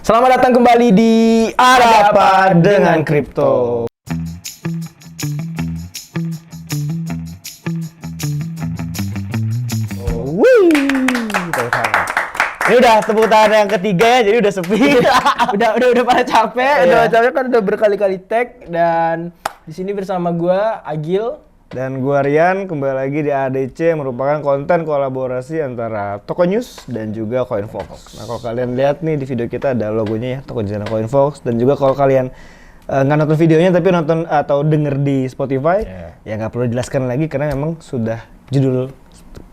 Selamat datang kembali di Ada Apa Dengan Kripto. Ini udah tepuk tangan yang ketiga ya, jadi udah sepi. udah pada capek, Iya. capek kan udah berkali-kali tag dan di sini bersama gua Agil. Dan gua Rian, kembali lagi di ADC yang merupakan konten kolaborasi antara Toko News dan juga Coinfox. Nah, kalau kalian lihat nih di video kita ada logonya ya, Toko News dan Coinfox. Dan juga kalau kalian nggak nonton videonya tapi nonton atau denger di Spotify, ya nggak perlu dijelaskan lagi karena memang sudah judul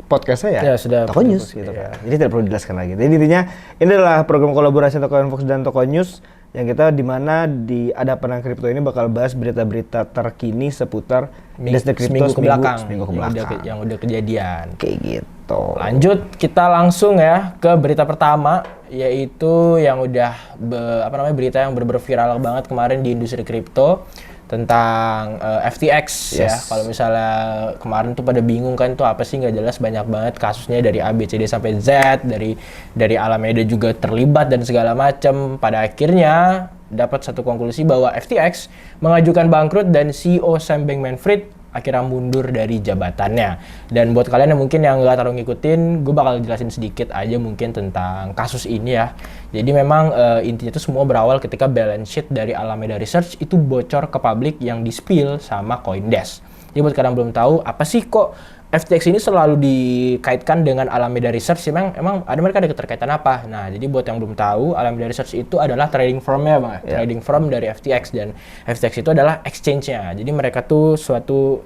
podcastnya ya, sudah Toko News gitu kan. Jadi tidak perlu dijelaskan lagi. Jadi intinya ini adalah program kolaborasi Toko Infox dan Toko News yang kita di mana di Ada Apa Dengan Kripto ini bakal bahas berita-berita terkini seputar industri kripto seminggu ke belakang. Yang udah kejadian. Kayak gitu. Lanjut kita langsung ya ke berita pertama, yaitu yang udah berita yang bener-bener viral banget kemarin di industri kripto tentang FTX ya. Kalau misalnya kemarin tuh pada bingung kan tuh apa sih, nggak jelas, banyak banget kasusnya dari A B C D sampai Z, dari Alameda juga terlibat dan segala macam. Pada akhirnya dapat satu konklusi bahwa FTX mengajukan bangkrut dan CEO Sam Bankman-Fried akhirnya mundur dari jabatannya. Dan buat kalian yang mungkin yang nggak terlalu ngikutin, gue bakal jelasin sedikit aja mungkin tentang kasus ini ya. Jadi memang intinya itu semua berawal ketika balance sheet dari Alameda Research itu bocor ke publik yang di-spill sama CoinDesk. Jadi buat kalian yang belum tahu, apa sih kok FTX ini selalu dikaitkan dengan Alameda Research? Emang mereka ada keterkaitan apa? Nah, jadi buat yang belum tahu, Alameda Research itu adalah trading firm-nya, Bang. Trading firm dari FTX, dan FTX itu adalah exchange-nya. Jadi mereka tuh satu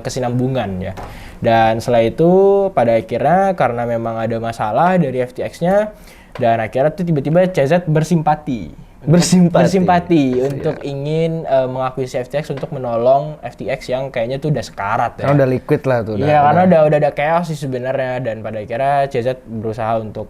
kesinambungan ya. Dan setelah itu pada akhirnya karena memang ada masalah dari FTX-nya, dan akhirnya tuh tiba-tiba CZ bersimpati untuk ingin mengakuisisi FTX untuk menolong FTX yang kayaknya tuh udah sekarat ya. Karena udah liquid lah tuh. Iya, karena udah ada chaos sih sebenarnya, dan pada akhirnya CZ berusaha untuk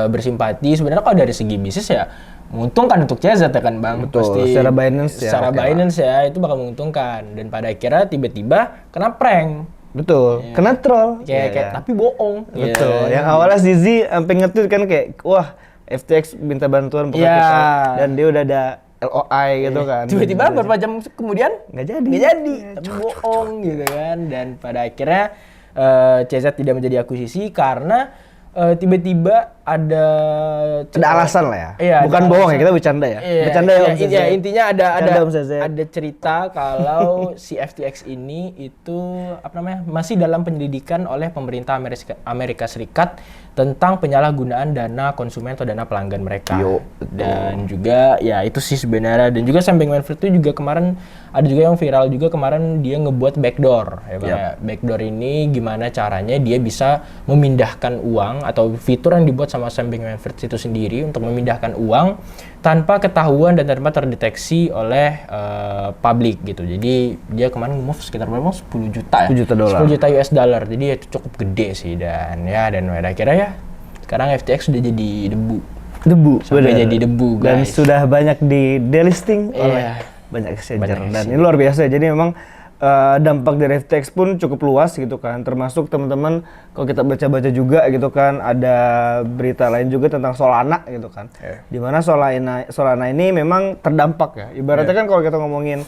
bersimpati. Sebenarnya kalau dari segi bisnis ya menguntungkan untuk CZ ya kan, Bang. Betul. Pasti Secara Binance ya. Secara Binance ya itu bakal menguntungkan, dan pada akhirnya tiba-tiba kena prank. Betul. Kena troll. Kayak tapi bohong. Betul. Yang awalnya Zizi sampai nge-tweet kan kayak wah, FTX minta bantuan bukan kita, dan dia udah ada LOI gitu kan. Tiba-tiba beberapa jam kemudian nggak jadi, tapi bohong gitu kan. Dan pada akhirnya CZ tidak menjadi akuisisi karena tiba-tiba ada alasan lah ya. Iya, bukan bohong ya, kita bercanda ya. Bercanda ya, iya, intinya ada cerita kalau si FTX ini itu masih dalam penyelidikan oleh pemerintah Amerika Serikat tentang penyalahgunaan dana konsumen atau dana pelanggan mereka. Dan juga ya itu sih sebenarnya. Dan juga Sam Bankman-Fried itu juga kemarin ada juga yang viral juga kemarin, dia ngebuat backdoor ya, Bang. Backdoor ini gimana caranya dia bisa memindahkan uang, atau fitur yang dibuat sama Sam Bankman-Fried itu sendiri untuk memindahkan uang tanpa ketahuan dan tanpa terdeteksi oleh publik gitu. Jadi dia kemarin move sekitar berapa? 10 juta ya? 10 juta dolar. 10 juta US dollar. Jadi itu cukup gede sih, dan pada akhirnya ya sekarang FTX sudah jadi debu sampai jadi debu, guys. Dan sudah banyak di delisting oleh banyak exchanger, dan ini luar biasa. Jadi memang dampak dari FTX pun cukup luas gitu kan, termasuk teman-teman kalau kita baca-baca juga gitu kan, ada berita lain juga tentang Solana gitu kan, dimana Solana ini memang terdampak ya. Ibaratnya kan kalau kita ngomongin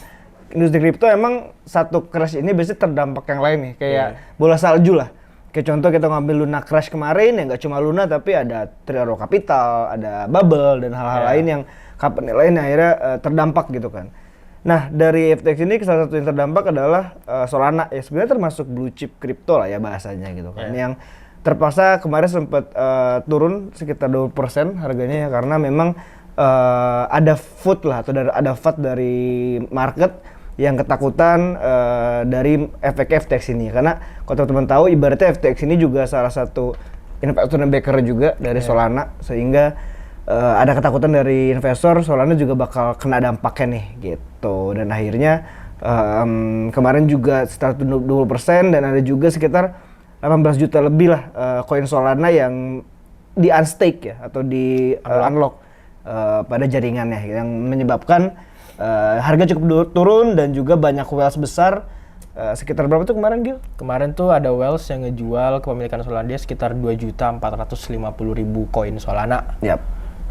industri kripto, emang satu crash ini biasanya terdampak yang lain nih, kayak bola salju lah. Kayak contoh kita ngambil Luna crash kemarin, ya nggak cuma Luna tapi ada Triaro Capital, ada Bubble, dan hal-hal lain yang company lain yang akhirnya terdampak gitu kan. Nah, dari FTX ini salah satu yang terdampak adalah Solana, ya sebenarnya termasuk blue chip kripto lah ya bahasanya gitu kan, yang terpaksa kemarin sempat turun sekitar 20% harganya ya, karena memang ada ada FUD dari market yang ketakutan dari efek FTX ini. Karena kalau teman-teman tahu, ibaratnya FTX ini juga salah satu investor backer juga dari Solana, sehingga ada ketakutan dari investor Solana juga bakal kena dampaknya nih gitu. Dan akhirnya kemarin juga sekitar 20%, dan ada juga sekitar 18 juta lebih lah koin Solana yang di unstake ya, atau di unlock pada jaringannya, yang menyebabkan harga cukup turun, dan juga banyak whales besar Sekitar berapa tuh kemarin, Gil? Kemarin tuh ada Wells yang ngejual kepemilikan Solana dia sekitar 2.450.000 koin Solana. Yap.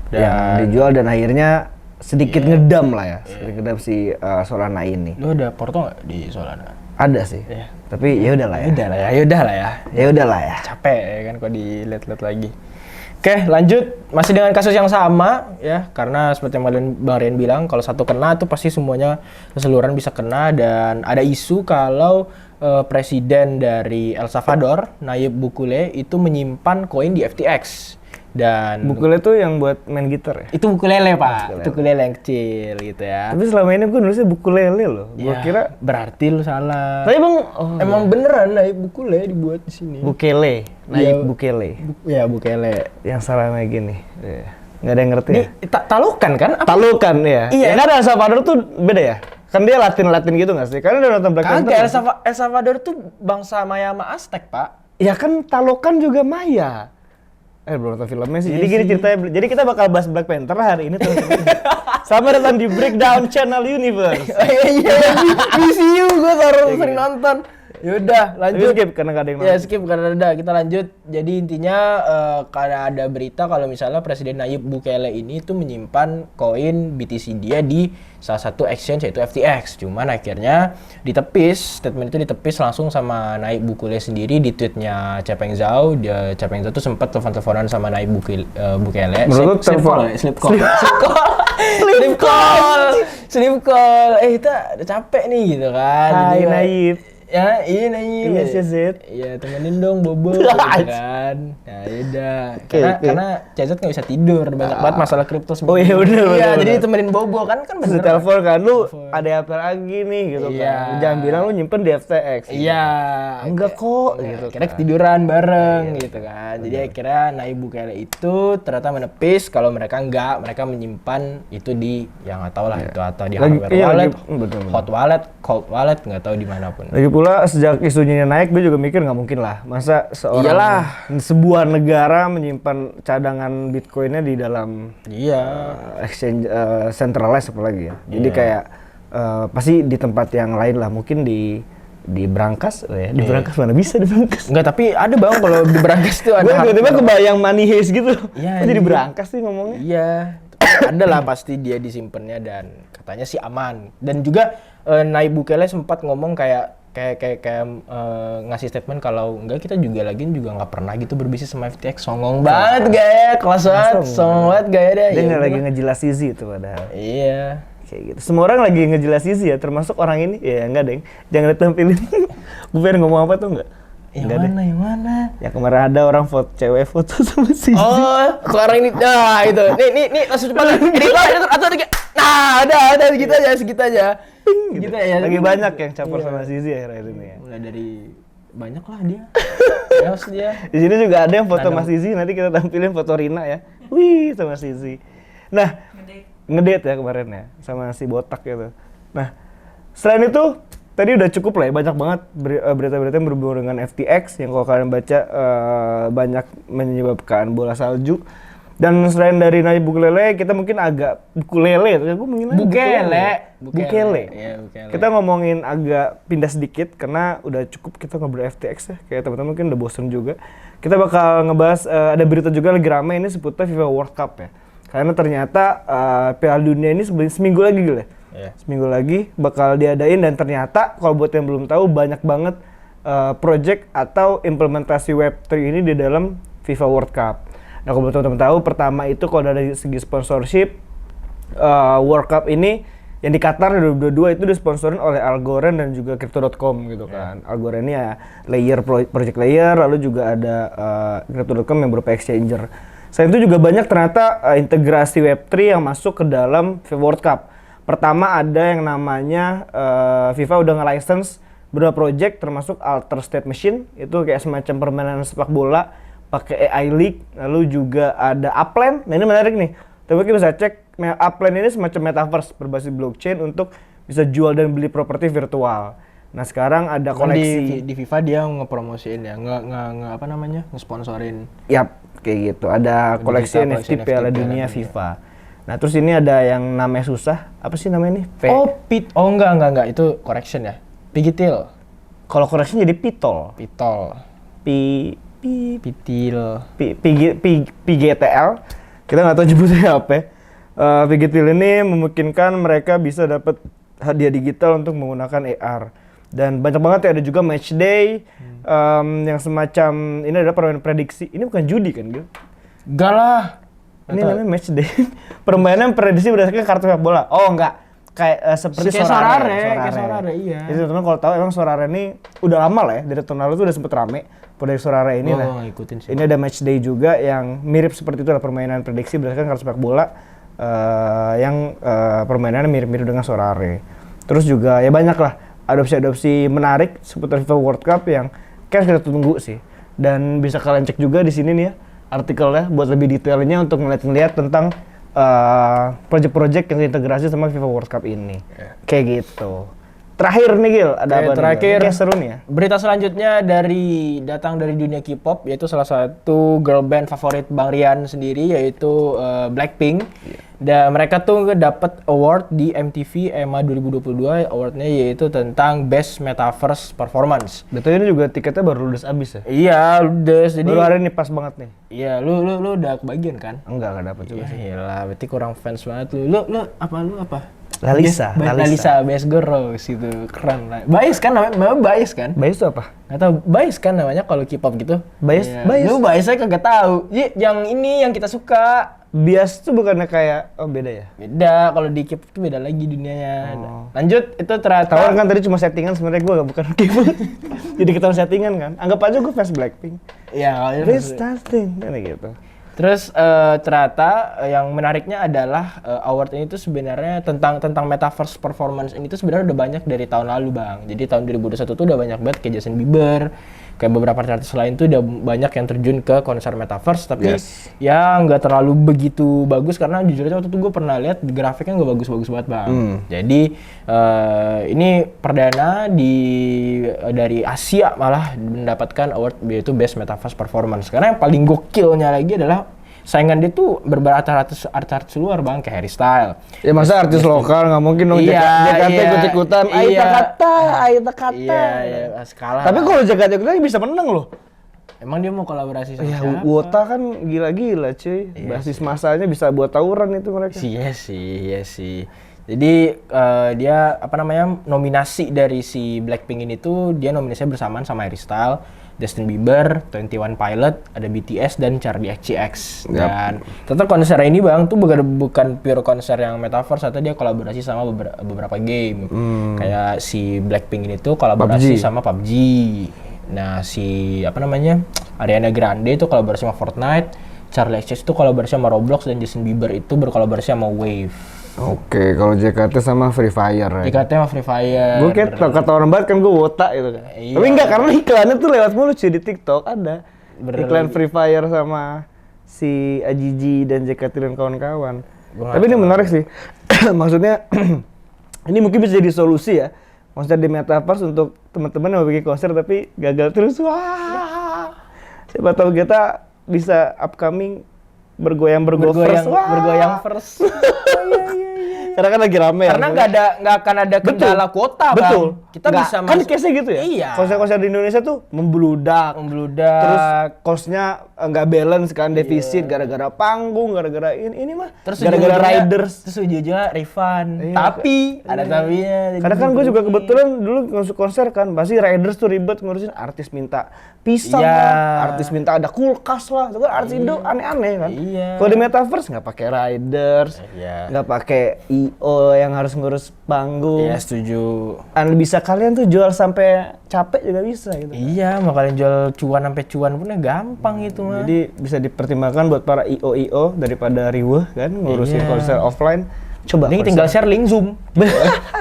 Yang dijual dan akhirnya sedikit ngedam lah ya. Sedikit ngedam si Solana ini. Lu ada porto nggak di Solana? Ada sih. Tapi ya udahlah ya. Ya udahlah ya. Capek ya kan kalau dilihat-lihat lagi. Oke, lanjut. Masih dengan kasus yang sama ya, karena seperti yang Bang Rian bilang, kalau satu kena tuh pasti semuanya keseluruhan bisa kena, dan ada isu kalau presiden dari El Salvador, Nayib Bukele, itu menyimpan koin di FTX. Dan Bukele tuh yang buat main gitar ya? Itu ukulele, Pak. Itu ukulele yang kecil gitu ya. Tapi selama ini gue nulisnya bukulele loh. Gue kira berarti lu salah. Tapi Bang, emang beneran Nayib Bukele dibuat di sini. Bukele, Nayib Bukele. Ya, Bukele. Yang salah kayak gini. Nggak ada yang ngerti ya? Talukan kan? Talukan ya. Iya. Yang ada El Salvador tuh beda ya? Kan dia Latin gitu nggak sih? Karena udah nonton Black Panther. El Salvador tuh bangsa Maya sama Aztec, Pak. Ya kan Talukan juga Maya. Belum nonton filmnya sih. Jadi gini ceritanya. Jadi kita bakal bahas Black Panther hari ini tuh. Selamat datang di Breakdown Channel Universe. Iya, DCU gue sering nonton. Yaudah, lanjut. Skip karena gak ada yang nonton. Ya, skip karena ada. Kita lanjut. Jadi intinya karena ada berita kalau misalnya Presiden Nayib Bukele ini tuh menyimpan koin BTC dia di salah satu exchange yaitu FTX. Cuman akhirnya statement itu ditepis langsung sama Nayib Bukele sendiri di tweetnya Chepeng Zhao. Chepeng Zhao tuh sempat telepon-teleponan sama Nayib Bukele. Menurut Sleep call. Kita udah capek nih gitu kan. Hai Nayib. Ya, iya Nayib. Iya CZ. Iya, temenin dong Bobo gitu kan. Nah, yaudah. Karena CZ nggak bisa tidur, banyak banget masalah kripto sebenarnya. Oh iya bener. Iya, jadi temenin Bobo kan bener. Telepon kan, lu ada apa lagi nih gitu kan. Jangan bilang lu nyimpen di FTX. Iya. Enggak kok gitu. Akhirnya ketiduran bareng gitu kan. Jadi akhirnya Nayib Bukele itu ternyata menepis kalau mereka menyimpan itu di yang nggak tahu lah itu atau di hardware wallet, hot wallet, cold wallet, nggak tahu dimanapun. Lagi pula sejak isunya naik, gue juga mikir nggak mungkin lah. Masa sebuah negara menyimpan cadangan Bitcoinnya di dalam exchange centralized apalagi ya. Jadi kayak pasti di tempat yang lain lah. Mungkin di Brankas, di Brankas mana bisa di Brankas? Enggak, tapi ada Bang kalau di Brankas tuh ada. Gue tiba-tiba kebayang money heist gitu. Iya. Jadi di Brankas sih ngomongnya. Iya. Ada lah pasti dia disimpannya dan katanya sih aman. Dan juga Nayib Bukele sempat ngomong kayak ngasih statement kalau enggak, kita juga nggak pernah gitu berbisnis sama FTX. Songong banget gaya, kelas banget, songong banget gaya dia. Dia lagi ngejelas Easy itu padahal. Iya. Kayak gitu. Semua orang lagi ngejelas Easy ya, termasuk orang ini. Ya enggak deng, jangan ditampilin. Gue pengen ngomong apa tuh enggak? Yang mana? Ya kemarin ada orang cewek foto sama Sisi. Oh, sekarang ini, itu. Nih, langsung cepat. Nah, ada segitu aja. Gitu ya. Lagi banyak yang campur sama Sisi akhir-akhir ini ya. Mulai dari banyak lah dia. dia. Di sini juga ada yang foto sama Sisi, nanti kita tampilin foto Rina ya. Wih, sama Sisi. Nah, ngedate ya kemarin ya sama si botak gitu. Nah, selain itu tadi udah cukup lah ya, banyak banget berita-berita yang berhubungan dengan FTX yang kalau kalian baca banyak menyebabkan bola salju. Dan selain dari Nayib Bukele, kita mungkin agak Bukele. Iya, Bukele. Kita ngomongin agak pindah sedikit karena udah cukup kita ngobrol FTX ya. Kayak teman-teman mungkin udah bosen juga. Kita bakal ngebahas ada berita juga lagi ramai ini seputar FIFA World Cup ya. Karena ternyata Piala Dunia ini seminggu lagi gitu ya. Seminggu lagi bakal diadain dan ternyata kalau buat yang belum tahu banyak banget project atau implementasi Web3 ini di dalam FIFA World Cup. Nah, kalau teman-teman tahu, pertama itu kalau dari segi sponsorship World Cup ini yang di Qatar 2022 itu disponsorin oleh Algorand dan juga Crypto.com gitu kan. Algorand ini ya project layer, lalu juga ada Crypto.com yang berupa exchanger. Selain itu juga banyak ternyata integrasi Web3 yang masuk ke dalam FIFA World Cup. Pertama ada yang namanya FIFA udah nge-license beberapa project termasuk Alter State Machine, itu kayak semacam permainan sepak bola pakai AI League. Lalu juga ada Upland. Nah, ini menarik nih. Teman-teman bisa cek Upland ini semacam metaverse berbasis blockchain untuk bisa jual dan beli properti virtual. Nah, sekarang ada koleksi di FIFA dia ngepromosiin ya, ngesponsorin. Yap, kayak gitu. Ada koleksi NFT Piala Dunia FIFA. Nah, terus ini ada yang namanya susah. Apa sih namanya nih? Enggak. Itu correction ya. Pigitil. Kalau koreksinya jadi Pitol. Pitol. Pi Pitil. PGTL. Kita nggak tahu nyebutnya apa. PGTL ini memungkinkan mereka bisa dapat hadiah digital untuk menggunakan AR. Dan banyak banget ya, ada juga match day yang semacam ini adalah permainan prediksi. Ini bukan judi kan, Gil? Enggak lah. Ini namanya match day. Permainan prediksi berdasarkan kartu sepak bola. Oh enggak, kayak seperti Sorare. Kayak Sorare, iya. Jadi teman-teman kalau tahu emang Sorare ini udah lama lah ya, dari tahun lalu tuh udah sempet rame. Pada Sorare ini ikutin sih. Ini ada match day juga yang mirip seperti itu, ada permainan prediksi berdasarkan kartu sepak bola yang permainannya mirip-mirip dengan Sorare. Terus juga ya banyak lah adopsi-adopsi menarik seputar FIFA World Cup yang kayak kita tunggu sih. Dan bisa kalian cek juga di sini nih ya artikelnya buat lebih detailnya untuk ngeliat tentang project-project yang integrasi sama FIFA World Cup ini. Kayak gitu. Terakhir nih Gil, ada apa terakhir, nih? Kayak seru nih ya. Berita selanjutnya datang dari dunia K-pop, yaitu salah satu girl band favorit Bang Rian sendiri, yaitu Blackpink. Dan mereka tuh dapat award di MTV EMA 2022, awardnya yaitu tentang Best Metaverse Performance. Betul, ini juga tiketnya baru ludes abis ya? Iya, ludes. Jadi baru hari ini pas banget nih. Iya, lu udah kebagian kan? Enggak dapet juga sih. Iyalah, berarti kurang fans banget lu. Lu apa? Lalisa. Best Girls itu keren lah. Bias kan namanya Bias kan? Bias itu apa? Nggak tahu, Bias kan namanya kalau K-pop gitu. Bias? Ya. Bias? Lu Biasnya kagak tahu. Yang ini yang kita suka. Bias tuh bukannya kayak beda ya? Beda, kalau di K-pop tuh beda lagi dunianya. Lanjut, itu ternyata Tahu kan tadi cuma settingan, sebenarnya gue bukan K-pop. Jadi kita settingan kan. Anggap aja gue fans Blackpink. Iya, kalau Restarting kan gitu. Terus ternyata yang menariknya adalah award ini tuh sebenarnya tentang metaverse performance ini tuh sebenarnya udah banyak dari tahun lalu Bang. Jadi tahun 2021 tuh udah banyak banget kayak Justin Bieber, kayak beberapa artis lain tuh udah banyak yang terjun ke konser metaverse, tapi ya nggak terlalu begitu bagus karena jujur aja waktu itu gue pernah lihat grafiknya nggak bagus-bagus banget Bang. Jadi ini perdana dari Asia malah mendapatkan award yaitu Best Metaverse Performance. Karena yang paling gokilnya lagi adalah saingan dia tuh artis luar Bang, kayak Harry Styles. Ya masa artis lokal nggak mungkin dong JKT ikut-ikutan. Aita kata. Iya, skala. Tapi kalau JKT ikutan bisa menang loh. Emang dia mau kolaborasi sama ya, siapa? Wota kan gila-gila cuy. Basis masanya bisa buat tawuran itu mereka. Iya sih. Jadi dia nominasi dari si Blackpink ini tuh dia nominasinya bersamaan sama Harry Styles, Justin Bieber, 21 Pilot, ada BTS dan Charli XCX. Dan ternyata konser ini Bang tuh bukan pure konser yang metaverse, atau dia kolaborasi sama beberapa game. Kayak si Blackpink ini tuh kolaborasi sama PUBG. Nah, si Ariana Grande itu kolaborasi sama Fortnite, Charli XCX itu kolaborasi sama Roblox, dan Justin Bieber itu berkolaborasi sama Wave. Oke, kalau JKT sama Free Fire ya. JKT sama Free Fire. Gue kayak kata orang banget kan gue Wota gitu kan. Iya. Tapi enggak, karena iklannya tuh lewat mulu cuy di TikTok ada. Iklan Free Fire sama si Ajiji dan JKT dan kawan-kawan. Tapi ini menarik sih. Maksudnya ini mungkin bisa jadi solusi ya. Maksudnya di Metaverse untuk teman-teman yang mau bikin konser tapi gagal terus. Wah. Siapa tahu kita bisa upcoming bergoyang first. Karena kan lagi rame. Karena nggak akan ada kendala kuota, Bang. Betul. Kita bisa kan case-nya gitu ya. Iya. Konser-konser di Indonesia tuh membludak. Terus cost-nya nggak balance kan, defisit gara-gara panggung, gara-gara ini mah. Terus gara-gara riders. Terus ujung-ujungnya refund. Tapi ada tapinya. Karena kan gue juga kebetulan dulu ngurus konser kan, pasti riders tuh ribet ngurusin, artis minta pisang lah, artis minta ada kulkas lah. Itu kan artis Indo aneh-aneh kan. Iya. Kalau di Metaverse nggak pakai riders, nggak pakai IO yang harus ngurus panggung. Iya, setuju. Bisa kalian tuh jual sampai capek juga bisa gitu. Iya, mau kalian jual cuan sampai cuan pun gampang itu mah. Jadi bisa dipertimbangkan buat para IO daripada riweuh kan ngurusin konser offline. Coba ini tinggal share link Zoom.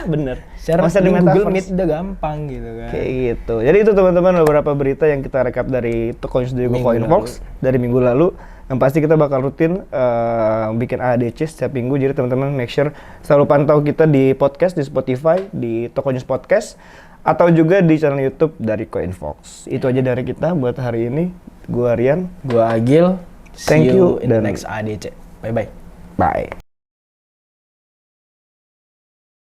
Bener. Share link Google Meet udah gampang gitu kan. Kayak gitu. Jadi itu teman-teman beberapa berita yang kita rekap dari Toko Studio Coinbox dari minggu lalu. Yang pasti kita bakal rutin bikin ADC setiap minggu. Jadi teman-teman make sure selalu pantau kita di podcast, di Spotify, di Toko News Podcast, atau juga di channel YouTube dari Coinbox. Itu aja dari kita buat hari ini. Gua Rian, gua Agil. Thank you in the next ADC. Bye bye. Bye.